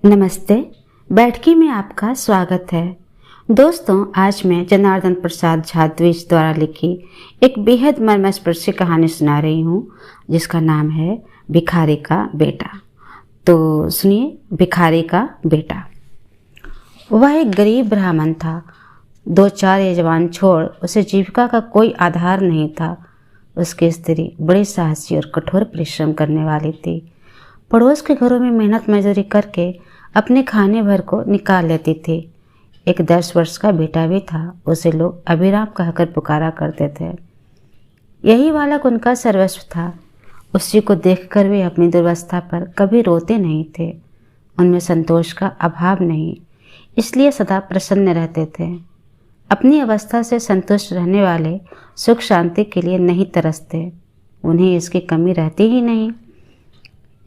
नमस्ते। बैठकी में आपका स्वागत है। दोस्तों, आज मैं जनार्दन प्रसाद झा द्विज द्वारा लिखी एक बेहद मर्मस्पर्शी कहानी सुना रही हूँ, जिसका नाम है भिखारी का बेटा। तो सुनिए, भिखारी का बेटा। वह एक गरीब ब्राह्मण था। 2-4 यजमान छोड़ उसे जीविका का कोई आधार नहीं था। उसकी स्त्री बड़ी साहसी और कठोर परिश्रम करने वाली थी। पड़ोस के घरों में मेहनत मजदूरी करके अपने खाने भर को निकाल लेती थी। एक 10 वर्ष का बेटा भी था। उसे लोग अभिराम कहकर पुकारा करते थे। यही बालक उनका सर्वस्व था। उसी को देखकर वे अपनी दुर्वस्था पर कभी रोते नहीं थे। उनमें संतोष का अभाव नहीं, इसलिए सदा प्रसन्न रहते थे। अपनी अवस्था से संतुष्ट रहने वाले सुख शांति के लिए नहीं तरसते। उन्हें इसकी कमी रहती ही नहीं।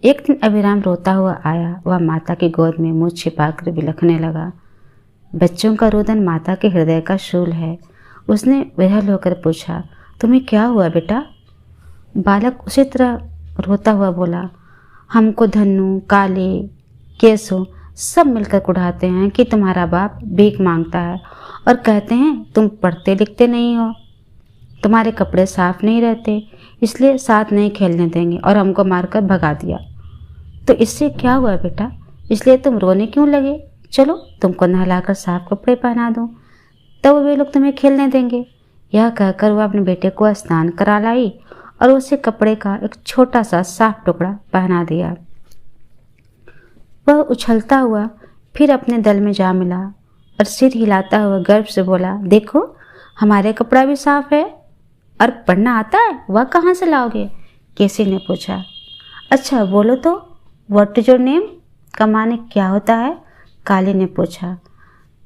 एक दिन अभिराम रोता हुआ आया। वह माता की गोद में मुँह छिपाकर बिलखने लगा। बच्चों का रोदन माता के हृदय का शूल है। उसने विह्वल होकर पूछा, तुम्हें क्या हुआ बेटा? बालक उसी तरह रोता हुआ बोला, हमको धन्नू, काले, केसो सब मिलकर कुढ़ाते हैं कि तुम्हारा बाप भीख मांगता है और कहते हैं तुम पढ़ते लिखते नहीं हो, तुम्हारे कपड़े साफ नहीं रहते, इसलिए साथ नहीं खेलने देंगे और हमको मारकर भगा दिया। तो इससे क्या हुआ बेटा? इसलिए तुम रोने क्यों लगे? चलो तुमको नहलाकर साफ कपड़े पहना दूँ, तब वे लोग तुम्हें खेलने देंगे। यह कहकर वह अपने बेटे को स्नान करा लाई और उसे कपड़े का एक छोटा सा साफ टुकड़ा पहना दिया। वह उछलता हुआ फिर अपने दल में जा मिला और सिर हिलाता हुआ गर्व से बोला, देखो हमारे कपड़ा भी साफ है और पढ़ना आता है। वह कहाँ से लाओगे? केसी ने पूछा। अच्छा बोलो तो, व्हाट इज योर नेम का माने क्या होता है? काली ने पूछा।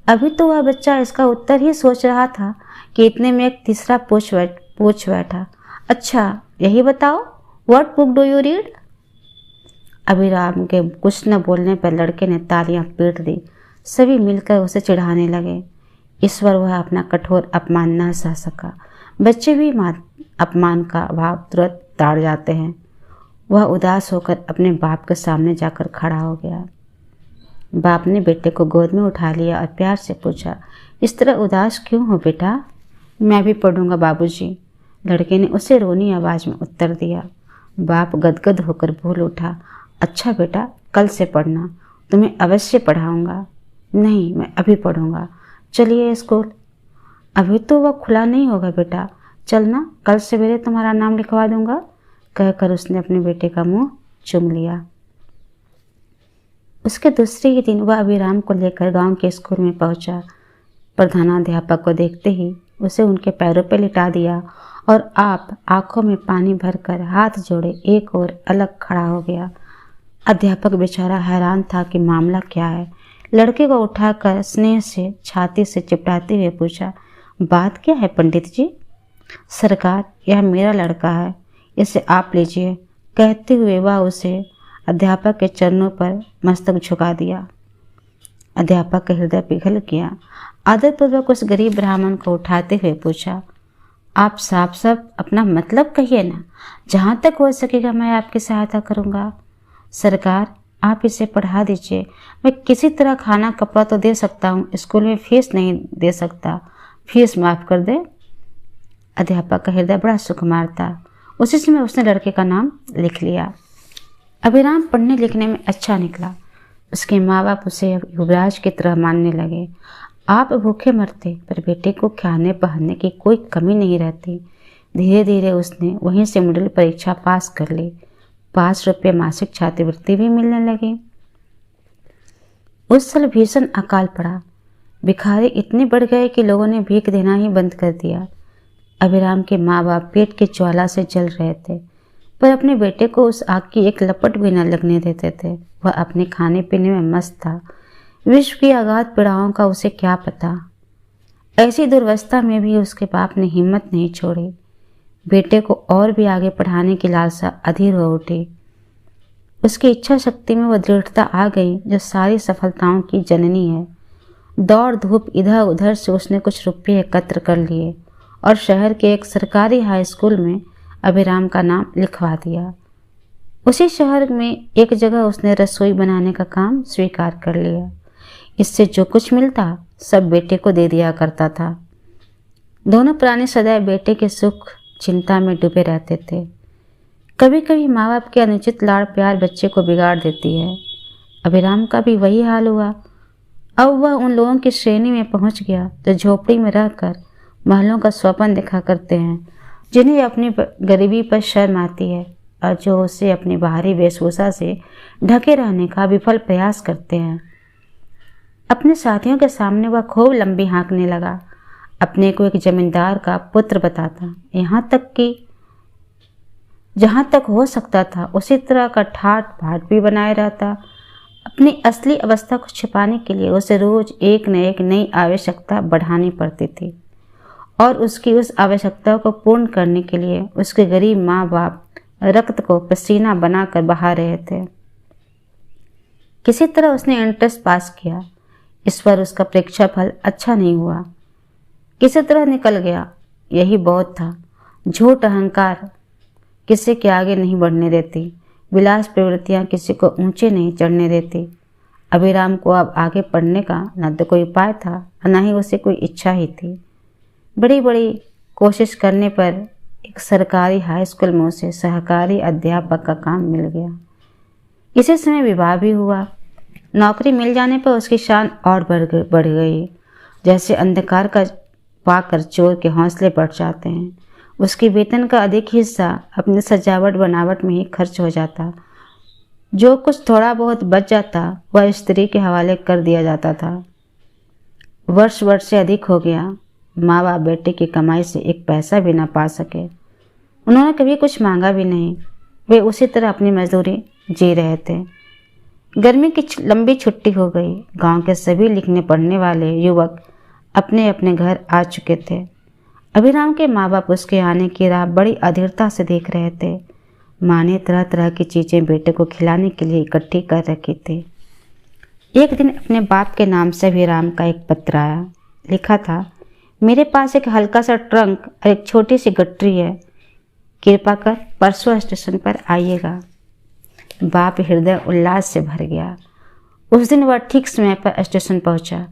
अभी तो वह बच्चा इसका उत्तर ही सोच रहा था कि इतने में एक तीसरा पूछ बैठा। अच्छा यही बताओ, what book do you read? Abhiram के कुछ न बोलने पर लड़के ने तालियां पीट दी। सभी मिलकर उसे चिढ़ाने लगे। ईश्वर, वह अपना कठोर अपमान न सह सका। बच्चे भी अपमान का भाव तुरंत ताड़ जाते हैं। वह उदास होकर अपने बाप के सामने जाकर खड़ा हो गया। बाप ने बेटे को गोद में उठा लिया और प्यार से पूछा, इस तरह उदास क्यों हो बेटा? मैं भी पढ़ूंगा बाबूजी, लड़के ने उसे रोनी आवाज़ में उत्तर दिया। बाप गदगद होकर बोल उठा, अच्छा बेटा, कल से पढ़ना, तुम्हें अवश्य पढ़ाऊंगा। नहीं, मैं अभी पढ़ूंगा, चलिए स्कूल। अभी तो वह खुला नहीं होगा बेटा, चलना, कल सवेरे तुम्हारा नाम लिखवा दूंगा, कहकर उसने अपने बेटे का मुंह चूम लिया। उसके दूसरे ही दिन वह अभिराम को लेकर गांव के स्कूल में पहुंचा। प्रधानाध्यापक को देखते ही उसे उनके पैरों पर लिटा दिया और आप आंखों में पानी भरकर हाथ जोड़े एक और अलग खड़ा हो गया। अध्यापक बेचारा हैरान था कि मामला क्या है। लड़के को उठाकर स्नेह से छाती से चिपटाते हुए पूछा, बात क्या है पंडित जी? सरकार, यह मेरा लड़का है, इसे आप लीजिए, कहते हुए वह उसे अध्यापक के चरणों पर मस्तक झुका दिया। अध्यापक का हृदय पिघल गया। आदरपूर्वक उस गरीब ब्राह्मण को उठाते हुए पूछा, आप साफ साफ अपना मतलब कहिए ना, जहाँ तक हो सकेगा मैं आपकी सहायता करूँगा। सरकार, आप इसे पढ़ा दीजिए, मैं किसी तरह खाना कपड़ा तो दे सकता हूँ, स्कूल में फीस नहीं दे सकता, फीस माफ़ कर दे। अध्यापक का हृदय बड़ा सुकुमार था। उसी समय उसने लड़के का नाम लिख लिया। अभिराम पढ़ने लिखने में अच्छा निकला। उसके माँ बाप उसे युवराज की तरह मानने लगे। आप भूखे मरते पर बेटे को खाने पहनने की कोई कमी नहीं रहती। धीरे धीरे उसने वहीं से मिडिल परीक्षा पास कर ली। 5 रुपये मासिक छात्रवृत्ति भी मिलने लगी। उस साल भीषण अकाल पड़ा। भिखारी इतने बढ़ गए कि लोगों ने भीख देना ही बंद कर दिया। अभिराम के माँ बाप पेट की ज्वाला से जल रहे थे, पर अपने बेटे को उस आग की एक लपट भी न लगने देते थे। वह अपने खाने पीने में मस्त था। विश्व की अगाध पीड़ाओं का उसे क्या पता। ऐसी दुर्वस्था में भी उसके बाप ने हिम्मत नहीं छोड़ी। बेटे को और भी आगे पढ़ाने की लालसा अधीर हो उठी। उसकी इच्छा शक्ति में वह दृढ़ता आ गई जो सारी सफलताओं की जननी है। दौड़ धूप इधर उधर से उसने कुछ रुपये एकत्र कर लिए और शहर के एक सरकारी हाई स्कूल में अभिराम का नाम लिखवा दिया। उसी शहर में एक जगह उसने रसोई बनाने का काम स्वीकार कर लिया। इससे जो कुछ मिलता सब बेटे को दे दिया करता था। दोनों प्राणी सदैव बेटे के सुख चिंता में डूबे रहते थे। कभी कभी माँ बाप के अनुचित लाड़ प्यार बच्चे को बिगाड़ देती है। अभिराम का भी वही हाल हुआ। अब वह उन लोगों की श्रेणी में पहुंच गया जो झोपड़ी में रहकर महलों का स्वप्न देखा करते हैं, जिन्हें अपनी गरीबी पर शर्म आती है और जो उसे अपनी बाहरी वेशभूषा से ढके रहने का विफल प्रयास करते हैं। अपने साथियों के सामने वह खूब लंबी हाँकने लगा, अपने को एक जमींदार का पुत्र बताता, यहाँ तक कि जहाँ तक हो सकता था उसी तरह का ठाट बाट भी बनाए रहता। अपनी असली अवस्था को छिपाने के लिए उसे रोज एक न एक नई आवश्यकता बढ़ानी पड़ती थी और उसकी उस आवश्यकता को पूर्ण करने के लिए उसके गरीब माँ बाप रक्त को पसीना बनाकर बहा रहे थे। किसी तरह उसने एंट्रेंस पास किया। इस पर उसका परीक्षा फल अच्छा नहीं हुआ, किसी तरह निकल गया। यही बहुत था। झूठ अहंकार किसी के आगे नहीं बढ़ने देती, विलास प्रवृत्तियां किसी को ऊंचे नहीं चढ़ने देती। अभिराम को अब आगे पढ़ने का न तो कोई उपाय था न ही उसे कोई इच्छा ही थी। बड़ी बड़ी कोशिश करने पर एक सरकारी हाई स्कूल में उसे सहकारी अध्यापक का काम मिल गया। इसी समय विवाह भी हुआ। नौकरी मिल जाने पर उसकी शान और बढ़ गई। जैसे अंधकार का पाकर चोर के हौसले बढ़ जाते हैं, उसकी वेतन का अधिक हिस्सा अपनी सजावट बनावट में ही खर्च हो जाता। जो कुछ थोड़ा बहुत बच जाता वह स्त्री के हवाले कर दिया जाता था। वर्ष से अधिक हो गया, माँ बाप बेटे की कमाई से एक पैसा भी न पा सके। उन्होंने कभी कुछ मांगा भी नहीं। वे उसी तरह अपनी मजदूरी जी रहे थे। गर्मी की लंबी छुट्टी हो गई। गांव के सभी लिखने पढ़ने वाले युवक अपने अपने घर आ चुके थे। अभिराम के माँ बाप उसके आने की राह बड़ी अधीरता से देख रहे थे। माँ ने तरह तरह की चीज़ें बेटे को खिलाने के लिए इकट्ठी कर रखी थी। एक दिन अपने बाप के नाम से अभिराम का एक पत्र आया। लिखा था, मेरे पास एक हल्का सा ट्रंक और एक छोटी सी गठरी है, कृपा कर परसों स्टेशन पर आइएगा। बाप हृदय उल्लास से भर गया। उस दिन वह ठीक समय पर स्टेशन पहुंचा।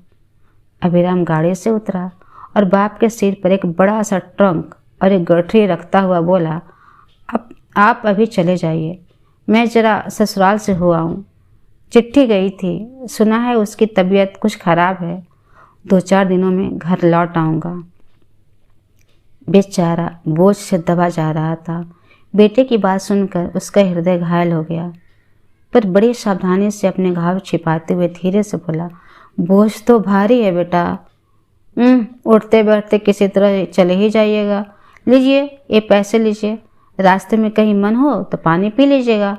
अभिराम गाड़ी से उतरा और बाप के सिर पर एक बड़ा सा ट्रंक और एक गठरी रखता हुआ बोला, अब आप अभी चले जाइए, मैं जरा ससुराल से हुआ हूँ। चिट्ठी गई थी, सुना है उसकी तबीयत कुछ खराब है, 2-4 दिनों में घर लौट आऊँगा। बेचारा बोझ से दबा जा रहा था। बेटे की बात सुनकर उसका हृदय घायल हो गया, पर बड़ी सावधानी से अपने घाव छिपाते हुए धीरे से बोला, बोझ तो भारी है बेटा, उठते बैठते किसी तरह चले ही जाइएगा। लीजिए ये पैसे लीजिए, रास्ते में कहीं मन हो तो पानी पी लीजिएगा।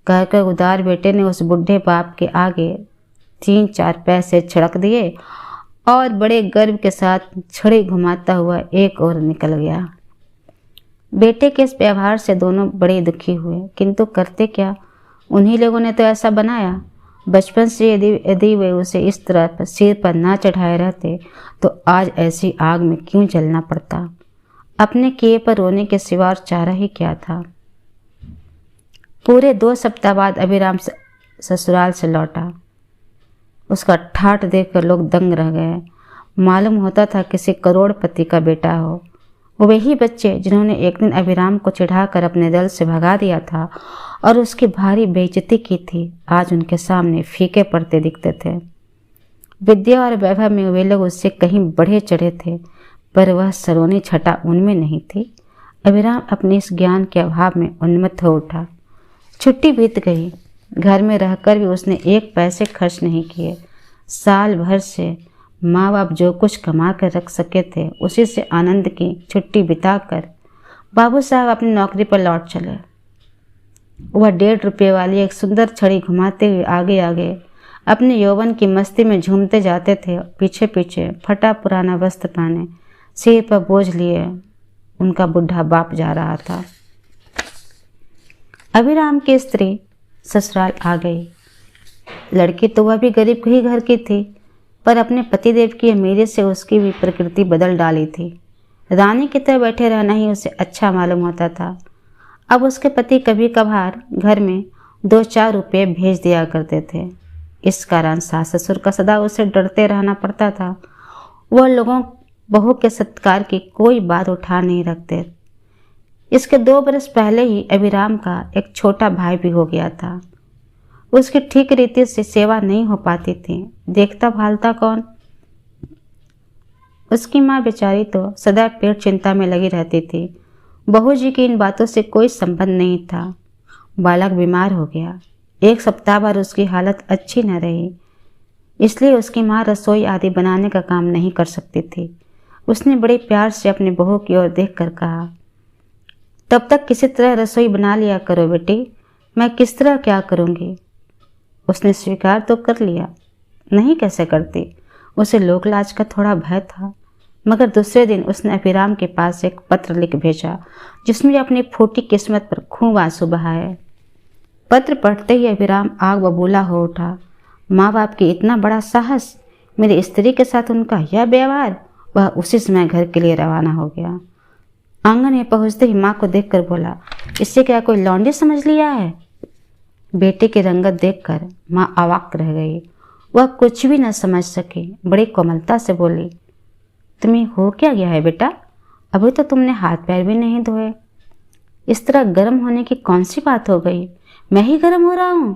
कहकर उदार बेटे ने उस बुढ़े बाप के आगे 3-4 पैसे छिड़क दिए और बड़े गर्व के साथ छड़ी घुमाता हुआ एक ओर निकल गया। बेटे के इस व्यवहार से दोनों बड़े दुखी हुए, किंतु करते क्या, उन्हीं लोगों ने तो ऐसा बनाया। बचपन से यदि वे उसे इस तरह सिर पर ना चढ़ाए रहते तो आज ऐसी आग में क्यों जलना पड़ता। अपने किए पर रोने के सिवा और चारा ही क्या था। पूरे 2 सप्ताह बाद अभिराम ससुराल से लौटा। उसका ठाठ देखकर लोग दंग रह गए। मालूम होता था किसी करोड़पति का बेटा हो। वही बच्चे जिन्होंने एक दिन अभिराम को चिढ़ाकर अपने दल से भगा दिया था और उसकी भारी बेइज्जती की थी, आज उनके सामने फीके पड़ते दिखते थे। विद्या और वैभव में वे लोग उससे कहीं बढ़े चढ़े थे, पर वह सरोनी छटा उनमें नहीं थी। अभिराम अपने इस ज्ञान के अभाव में उन्मत्त हो उठा। छुट्टी बीत गई। घर में रहकर भी उसने 1 पैसे खर्च नहीं किए। साल भर से माँ बाप जो कुछ कमा कर रख सके थे उसी से आनंद की छुट्टी बिताकर बाबू साहब अपनी नौकरी पर लौट चले। वह 1.5 रुपये वाली एक सुंदर छड़ी घुमाते हुए आगे आगे अपने यौवन की मस्ती में झूमते जाते थे। पीछे पीछे फटा पुराना वस्त्र पहने, सिर पर बोझ लिए उनका बुढ़ा बाप जा रहा था। अभिराम की स्त्री ससुराल आ गई। लड़की तो वह भी गरीब ही घर की थी, पर अपने पतिदेव की अमीरी से उसकी भी प्रकृति बदल डाली थी। रानी की तरह बैठे रहना ही उसे अच्छा मालूम होता था। अब उसके पति कभी कभार घर में 2-4 रुपये भेज दिया करते थे। इस कारण सास ससुर का सदा उसे डरते रहना पड़ता था। वह लोगों बहू के सत्कार की कोई बात उठा नहीं रखते। इसके 2 बरस पहले ही अभिराम का एक छोटा भाई भी हो गया था। उसकी ठीक रीति से सेवा नहीं हो पाती थी, देखता भालता कौन। उसकी माँ बेचारी तो सदा पेट चिंता में लगी रहती थी। बहू जी की इन बातों से कोई संबंध नहीं था। बालक बीमार हो गया। 1 सप्ताह भर उसकी हालत अच्छी न रही, इसलिए उसकी माँ रसोई आदि बनाने का काम नहीं कर सकती थी। उसने बड़े प्यार से अपनी बहू की ओर देख कर कहा, तब तक किसी तरह रसोई बना लिया करो बेटी, मैं किस तरह क्या करूँगी। उसने स्वीकार तो कर लिया, नहीं कैसे करती। उसे लोक लाज का थोड़ा भय था। मगर दूसरे दिन उसने अभिराम के पास एक पत्र लिख भेजा, जिसमें अपनी फूटी किस्मत पर खूब आंसू बहाए। पत्र पढ़ते ही अभिराम आग बबूला हो उठा। माँ बाप की इतना बड़ा साहस, मेरी स्त्री के साथ उनका यह व्यवहार। वह उसी समय घर के लिए रवाना हो गया। आंगन में पहुंचते ही माँ को देखकर बोला, इससे क्या कोई लौंडी समझ लिया है। बेटे की रंगत देखकर माँ अवाक रह गई। वह कुछ भी न समझ सकी। बड़ी कोमलता से बोली, तुम्हें हो क्या गया है बेटा, अभी तो तुमने हाथ पैर भी नहीं धोए। इस तरह गर्म होने की कौन सी बात हो गई, मैं ही गर्म हो रहा हूँ।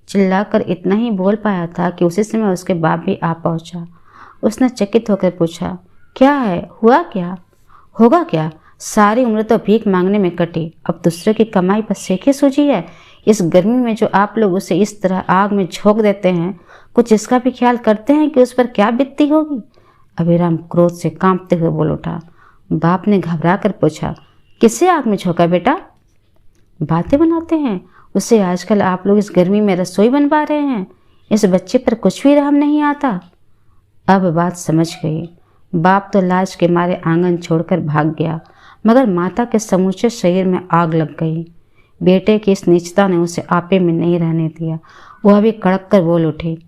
चिल्लाकर इतना ही बोल पाया था कि उसी समय उसके बाप भी आ पहुंचा। उसने चकित होकर पूछा, क्या है, हुआ क्या? होगा क्या, सारी उम्र तो भीख मांगने में कटी, अब दूसरे की कमाई पर सेके सूझी है। इस गर्मी में जो आप लोग उसे इस तरह आग में झोंक देते हैं, कुछ इसका भी ख्याल करते हैं कि उस पर क्या बीतती होगी। अभिराम क्रोध से कांपते हुए बोल उठा। बाप ने घबरा कर पूछा, किससे आग में झोंका बेटा? बातें बनाते हैं उसे, आजकल आप लोग इस गर्मी में रसोई बनवा रहे हैं। इस बच्चे पर कुछ भी रहम नहीं आता। अब बात समझ गई। बाप तो लाज के मारे आंगन छोड़कर भाग गया, मगर माता के समूचे शरीर में आग लग गई। बेटे की इस नीचता ने उसे आपे में नहीं रहने दिया। वह भी कड़क कर बोल उठी,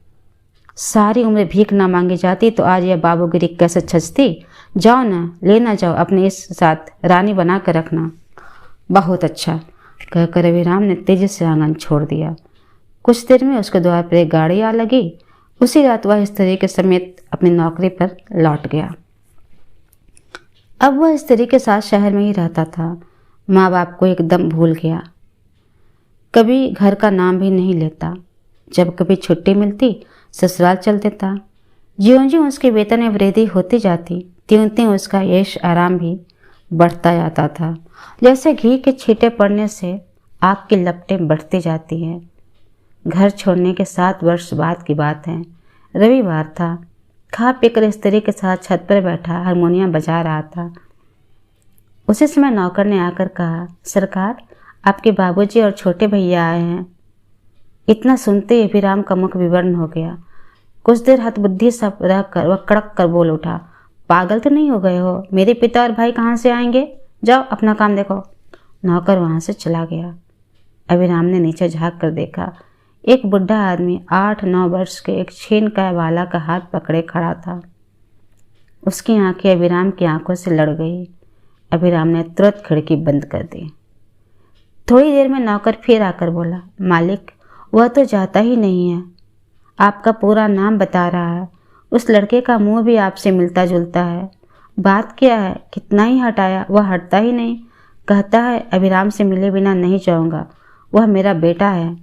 सारी उम्र भीख ना मांगी जाती तो आज यह बाबूगिरी कैसे छजती। जाओ ना, लेना जाओ, अपने इस साथ रानी बना कर रखना। बहुत अच्छा, कहकर अभिराम ने तेजी से आंगन छोड़ दिया। कुछ देर में उसके द्वार पर एक गाड़ी आ लगी। उसी रात वह स्त्री के समेत अपनी नौकरी पर लौट गया। अब वह स्त्री के साथ शहर में ही रहता था। माँ बाप को एकदम भूल गया, कभी घर का नाम भी नहीं लेता। जब कभी छुट्टी मिलती ससुराल चल देता। ज्यों-ज्यों उसके वेतन में वृद्धि होती जाती, त्यों-त्यों उसका यश आराम भी बढ़ता जाता था। जैसे घी के छींटे पड़ने से आग की लपटें बढ़ती जाती हैं। घर छोड़ने के 7 वर्ष बाद की बात है। रविवार था। खा पीकर स्त्री के साथ छत पर बैठा हारमोनियम बजा रहा था। उसी समय नौकर ने आकर कहा, सरकार, आपके बाबूजी और छोटे भैया आए हैं। इतना सुनते ही अभिराम का मुख विवर्ण हो गया। कुछ देर हतबुद्धि सब रह कर वह कड़क कर बोल उठा, पागल तो नहीं हो गए हो? मेरे पिता और भाई कहाँ से आएंगे? जाओ अपना काम देखो। नौकर वहाँ से चला गया। अभिराम ने नीचे झाँक कर देखा। एक बुढ़ा आदमी 8-9 वर्ष के एक छीनकाय वाला का हाथ पकड़े खड़ा था। उसकी आंखें अभिराम की आंखों से लड़ गई। अभिराम ने तुरंत खिड़की बंद कर दी। थोड़ी देर में नौकर फिर आकर बोला, मालिक, वह तो जाता ही नहीं है। आपका पूरा नाम बता रहा है। उस लड़के का मुंह भी आपसे मिलता जुलता है। बात क्या है? कितना ही हटाया, वह हटता ही नहीं। कहता है अभिराम से मिले बिना नहीं जाऊंगा, वह मेरा बेटा है।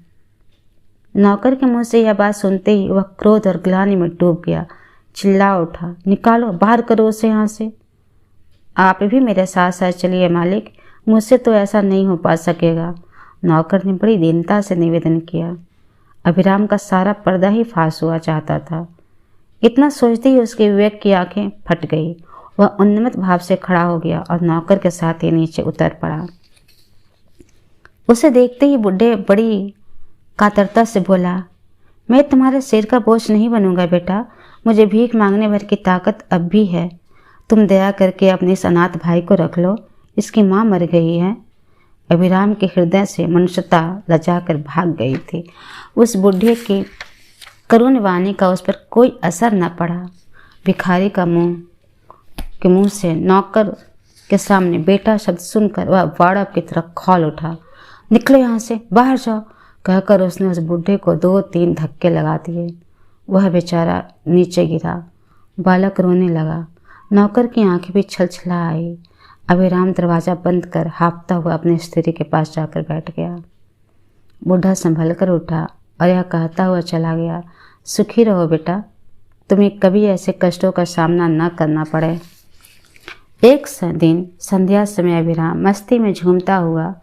नौकर के मुंह से यह बात सुनते ही वह क्रोध और ग्लानि में डूब गया। चिल्ला उठा, निकालो, बाहर करो उसे यहाँ से। आप भी मेरे साथ साथ चलिए मालिक, मुझसे तो ऐसा नहीं हो पा सकेगा। नौकर ने बड़ी दीनता से निवेदन किया। अभिराम का सारा पर्दा ही फांस हुआ चाहता था। इतना सोचते ही उसके विवेक की आंखें फट गई। वह उन्नत भाव से खड़ा हो गया और नौकर के साथ ही नीचे उतर पड़ा। उसे देखते ही बुढ़े बड़ी कातरता से बोला, मैं तुम्हारे सिर का बोझ नहीं बनूंगा बेटा, मुझे भीख मांगने भर की ताकत अब भी है। तुम दया करके अपने इस अनाथ भाई को रख लो, इसकी माँ मर गई है। अभिराम के हृदय से मनुष्यता लजा कर भाग गई थी। उस बुढ़े की करुण वाणी का उस पर कोई असर न पड़ा। भिखारी के मुंह से नौकर के सामने बेटा शब्द सुनकर वह वाड़व की तरफ खौल उठा। निकलो यहाँ से, बाहर जाओ, कहकर उसने उस बूढ़े को 2-3 धक्के लगा दिए। वह बेचारा नीचे गिरा। बालक रोने लगा। नौकर की आंखें भी छलछला आई। अभिराम दरवाज़ा बंद कर हाँफता हुआ अपनी स्त्री के पास जाकर बैठ गया। बूढ़ा संभल कर उठा और यह कहता हुआ चला गया, सुखी रहो बेटा, तुम्हें कभी ऐसे कष्टों का सामना न करना पड़े। एक दिन संध्या समय अभिराम मस्ती में झूमता हुआ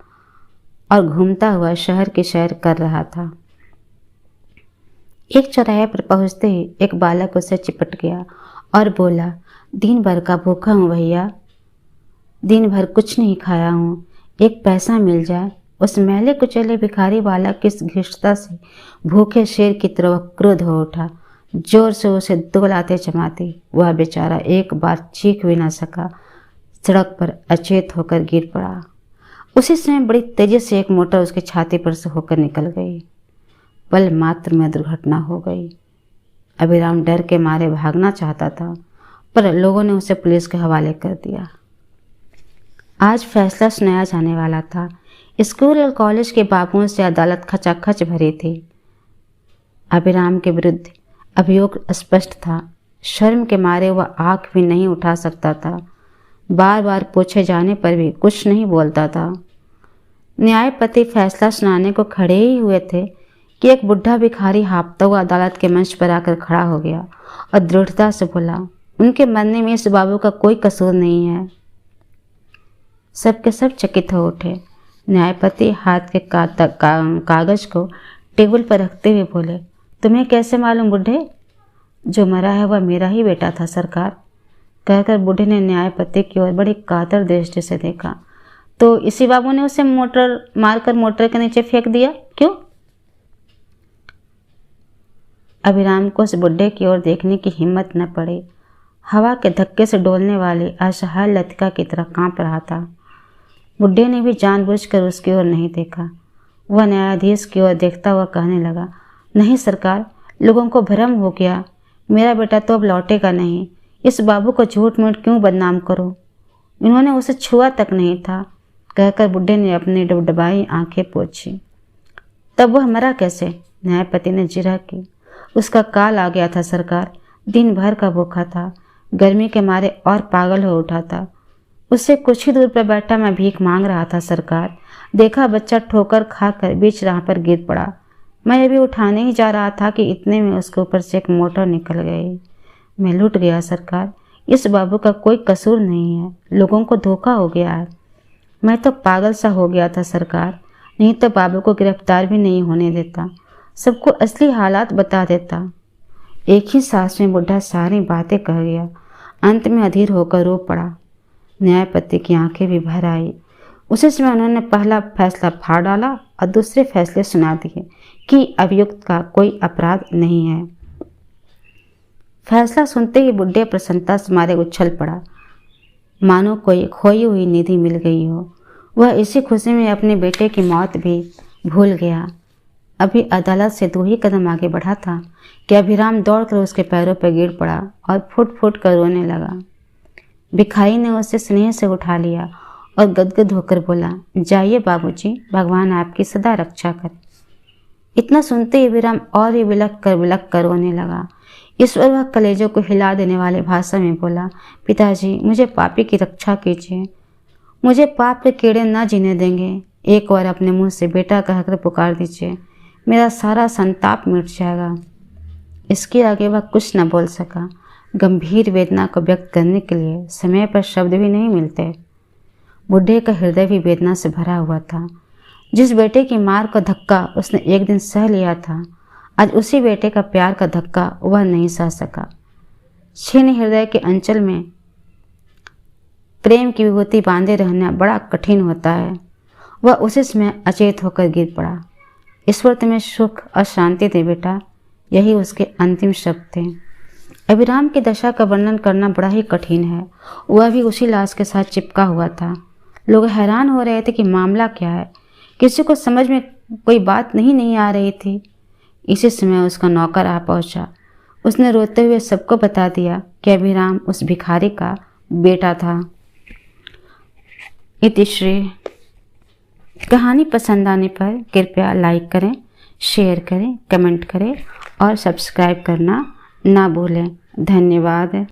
और घूमता हुआ शहर की सैर कर रहा था। एक चौराहे पर पहुंचते ही एक बालक उसे चिपट गया और बोला, दिन भर का भूखा हूँ भैया, दिन भर कुछ नहीं खाया हूँ, एक पैसा मिल जाए। उस मैले कुचले भिखारी बालक की घृष्टता से भूखे शेर की तरह क्रोध हो उठा। जोर से उसे 2 लातें जमाती। वह बेचारा एक बार चीख भी न सका, सड़क पर अचेत होकर गिर पड़ा। उसी समय बड़ी तेजी से एक मोटर उसकी छाती पर से होकर निकल गई। पल मात्र में दुर्घटना हो गई। अभिराम डर के मारे भागना चाहता था, पर लोगों ने उसे पुलिस के हवाले कर दिया। आज फैसला सुनाया जाने वाला था। स्कूल और कॉलेज के बाबुओं से अदालत खचाखच भरी थी। अभिराम के विरुद्ध अभियोग स्पष्ट था। शर्म के मारे वह आंख भी नहीं उठा सकता था। बार बार पूछे जाने पर भी कुछ नहीं बोलता था। न्यायपति फैसला सुनाने को खड़े ही हुए थे कि एक बुढ़ा भिखारी हाँफता हुआ अदालत के मंच पर आकर खड़ा हो गया और दृढ़ता से बोला, उनके मरने में इस बाबू का कोई कसूर नहीं है। सबके सब चकित हो उठे। न्यायपति हाथ के कागज को टेबल पर रखते हुए बोले, तुम्हें कैसे मालूम बुढ़े? जो मरा है वह मेरा ही बेटा था सरकार, कहकर बूढ़े ने न्यायपति की ओर बड़ी कातर दृष्टि से देखा। तो इसी बाबू ने उसे मारकर मोटर के नीचे फेंक दिया, क्यों? अभिराम को उस बुढ़े की ओर देखने की हिम्मत न पड़ी। हवा के धक्के से डोलने वाली असहाय लतिका की तरह कांप रहा था। बुढ़े ने भी जानबूझकर उसकी ओर नहीं देखा। वह न्यायाधीश की ओर देखता हुआ कहने लगा, नहीं सरकार, लोगों को भ्रम हो गया, मेरा बेटा तो अब लौटेगा नहीं। इस बाबू को झूठ मूठ क्यों बदनाम करो, इन्होंने उसे छुआ तक नहीं था, कहकर बुढ़े ने अपनी डबडबाई आंखें पोंछी। तब वह मरा कैसे? न्यायपति ने जिरह की। उसका काल आ गया था सरकार, दिन भर का भूखा था, गर्मी के मारे और पागल हो उठा था। उससे कुछ ही दूर पर बैठा मैं भीख मांग रहा था सरकार, देखा बच्चा ठोकर खाकर बीच राह पर गिर पड़ा। मैं अभी उठाने ही जा रहा था कि इतने में उसके ऊपर से एक मोटर निकल गई। मैं लुट गया सरकार, इस बाबू का कोई कसूर नहीं है, लोगों को धोखा हो गया है। मैं तो पागल सा हो गया था सरकार, नहीं तो बाबू को गिरफ्तार भी नहीं होने देता, सबको असली हालात बता देता। एक ही सांस में बुढ़ा सारी बातें कह गया। अंत में अधीर होकर रो पड़ा। न्यायपति की आंखें भी भर आई। उसी समय उन्होंने पहला फैसला फाड़ डाला और दूसरे फैसले सुना दिए कि अभियुक्त का कोई अपराध नहीं है। फैसला सुनते ही बुढ़े प्रसन्नता से मारे उछल पड़ा, मानो कोई खोई हुई निधि मिल गई हो। वह इसी खुशी में अपने बेटे की मौत भी भूल गया। अभी अदालत से 2 ही कदम आगे बढ़ा था कि अभिराम दौड़कर उसके पैरों पर गिर पड़ा और फुट फुट कर रोने लगा। भिखारी ने उसे स्नेह से उठा लिया और गदगद होकर बोला, जाइए बाबूजी, भगवान आपकी सदा रक्षा करे। इतना सुनते ही अभिराम और भी बिलख कर रोने लगा। ईश्वर वह कलेजों को हिला देने वाले भाषा में बोला, पिताजी मुझे पापी की रक्षा कीजिए, मुझे पाप के कीड़े न जीने देंगे। एक बार अपने मुंह से बेटा कहकर पुकार दीजिए, मेरा सारा संताप मिट जाएगा। इसके आगे वह कुछ न बोल सका। गंभीर वेदना को व्यक्त करने के लिए समय पर शब्द भी नहीं मिलते। बुढ़े का हृदय भी वेदना से भरा हुआ था। जिस बेटे की मार का धक्का उसने एक दिन सह लिया था, आज उसी बेटे का प्यार का धक्का वह नहीं सह सका। छीन हृदय के अंचल में प्रेम की विभूति बांधे रहना बड़ा कठिन होता है। वह उसी समय अचेत होकर गिर पड़ा। ईश्वर तुम्हें सुख और शांति दे बेटा, यही उसके अंतिम शब्द थे। अभिराम की दशा का वर्णन करना बड़ा ही कठिन है। वह भी उसी लाश के साथ चिपका हुआ था। लोग हैरान हो रहे थे कि मामला क्या है, किसी को समझ में कोई बात नहीं आ रही थी। इसी समय उसका नौकर आ पहुंचा। उसने रोते हुए सबको बता दिया कि अभिराम उस भिखारी का बेटा था। इतिश्री। कहानी पसंद आने पर कृपया लाइक करें, शेयर करें, कमेंट करें और सब्सक्राइब करना ना भूलें। धन्यवाद।